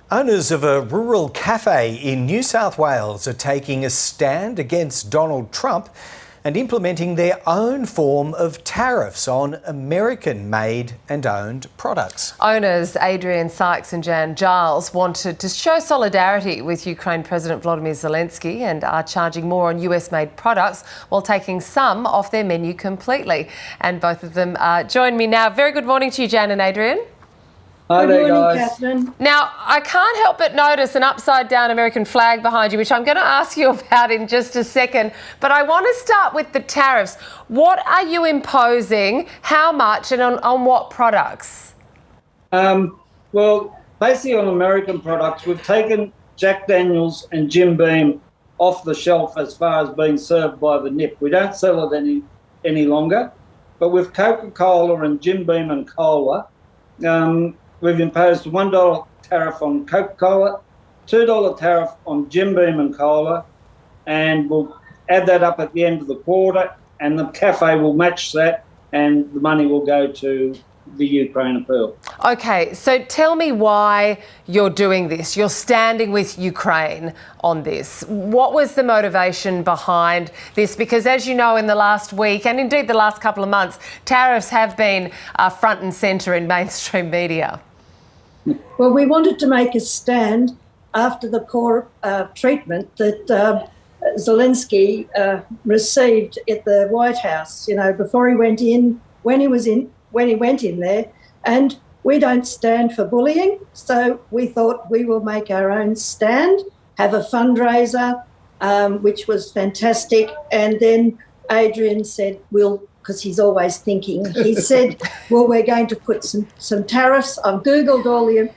Owners of a rural cafe in New South Wales are taking a stand against Donald Trump and implementing their own form of tariffs on American-made and owned products. Owners Adrian Sykes and Jan Giles wanted to show solidarity with Ukraine President Volodymyr Zelensky and are charging more on US-made products while taking some off their menu completely. And both of them join me now. Very good morning to you, Jan and Adrian. Hi there, guys. Catherine. Now, I can't help but notice an upside-down American flag behind you, which I'm going to ask you about in just a second. But I want to start with the tariffs. What are you imposing, how much, and on what products? Well, basically on American products, we've taken Jack Daniels and Jim Beam off the shelf as far as being served by the nip. We don't sell it any longer. But with Coca-Cola and Jim Beam and Cola, we've imposed a $1 tariff on Coca-Cola, $2 tariff on Jim Beam and Cola, and we'll add that up at the end of the quarter, and the cafe will match that, and the money will go to the Ukraine appeal. Okay, so tell me why you're doing this. You're standing with Ukraine on this. What was the motivation behind this? Because as you know, in the last week, and indeed the last couple of months, tariffs have been front and centre in mainstream media. Well, we wanted to make a stand after the core treatment that Zelensky received at the White House, before he went in, when he went in there. And we don't stand for bullying, so we thought we will make our own stand, have a fundraiser, which was fantastic. And then Adrian said, because he's always thinking, he said, well, we're going to put some tariffs. I've Googled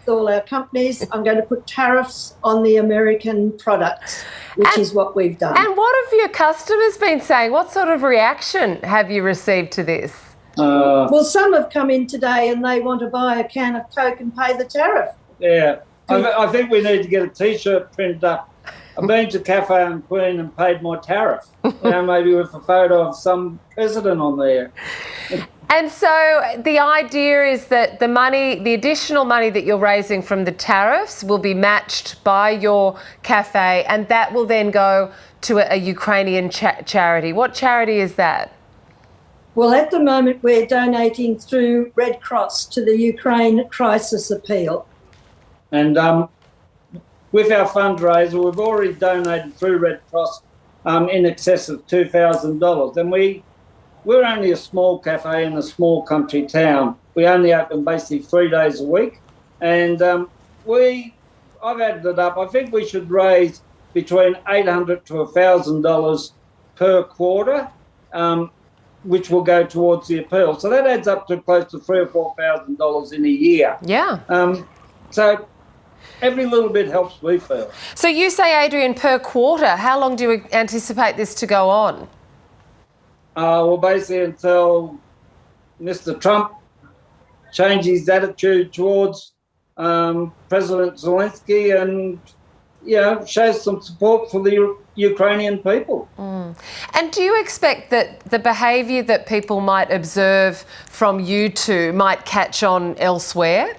all our companies. I'm going to put tariffs on the American products, which is what we've done. And what have your customers been saying? What sort of reaction have you received to this? Well, some have come in today and they want to buy a can of Coke and pay the tariff. Yeah, I think we need to get a T-shirt printed up. I've been to Cafe on Queen and paid my tariff, maybe with a photo of some president on there. And so the idea is that the additional money that you're raising from the tariffs will be matched by your cafe, and that will then go to a Ukrainian charity. What charity is that? Well, at the moment, we're donating through Red Cross to the Ukraine Crisis Appeal. And with our fundraiser, we've already donated through Red Cross in excess of $2,000. And we're only a small cafe in a small country town. We only open basically 3 days a week. And I've added it up. I think we should raise between $800 to $1,000 per quarter, which will go towards the appeal. So that adds up to close to $3,000 or $4,000 in a year. Yeah. So every little bit helps, we feel. So you say, Adrian, per quarter. How long do you anticipate this to go on? Well, basically until Mr. Trump changes his attitude towards President Zelensky and, shows some support for the Ukrainian people. And do you expect that the behaviour that people might observe from you two might catch on elsewhere?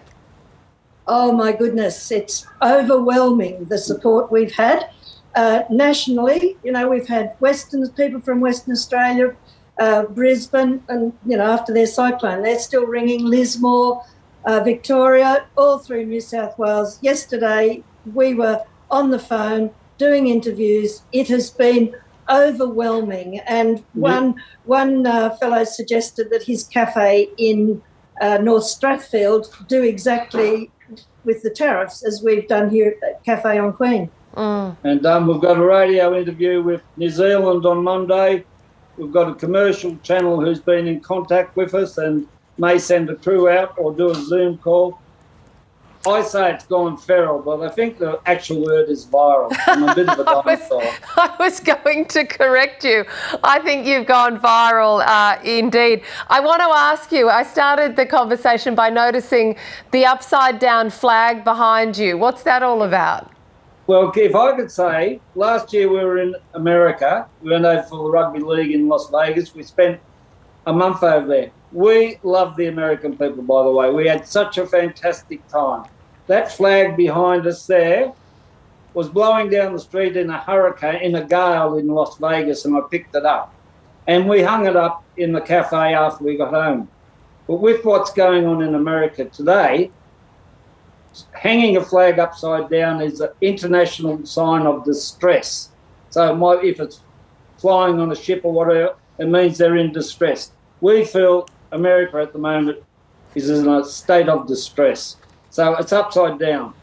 Oh, my goodness, it's overwhelming, the support we've had. Nationally, we've had people from Western Australia, Brisbane, and, after their cyclone, they're still ringing Lismore, Victoria, all through New South Wales. Yesterday, we were on the phone doing interviews. It has been overwhelming. And one fellow suggested that his cafe in North Strathfield do exactly with the tariffs as we've done here at Cafe on Queen. And we've got a radio interview with New Zealand on Monday. We've got a commercial channel who's been in contact with us and may send a crew out or do a Zoom call. I say it's gone feral, but I think the actual word is viral. I'm a bit of a dinosaur. I was going to correct you. I think you've gone viral indeed. I want to ask you, I started the conversation by noticing the upside-down flag behind you. What's that all about? Well, if I could say, last year we were in America. We went over for the rugby league in Las Vegas. We spent a month over there. We love the American people, by the way. We had such a fantastic time. That flag behind us there was blowing down the street in a hurricane, in a gale in Las Vegas, and I picked it up. And we hung it up in the cafe after we got home. But with what's going on in America today, hanging a flag upside down is an international sign of distress. So if it's flying on a ship or whatever, it means they're in distress. We feel America at the moment is in a state of distress. So it's upside down.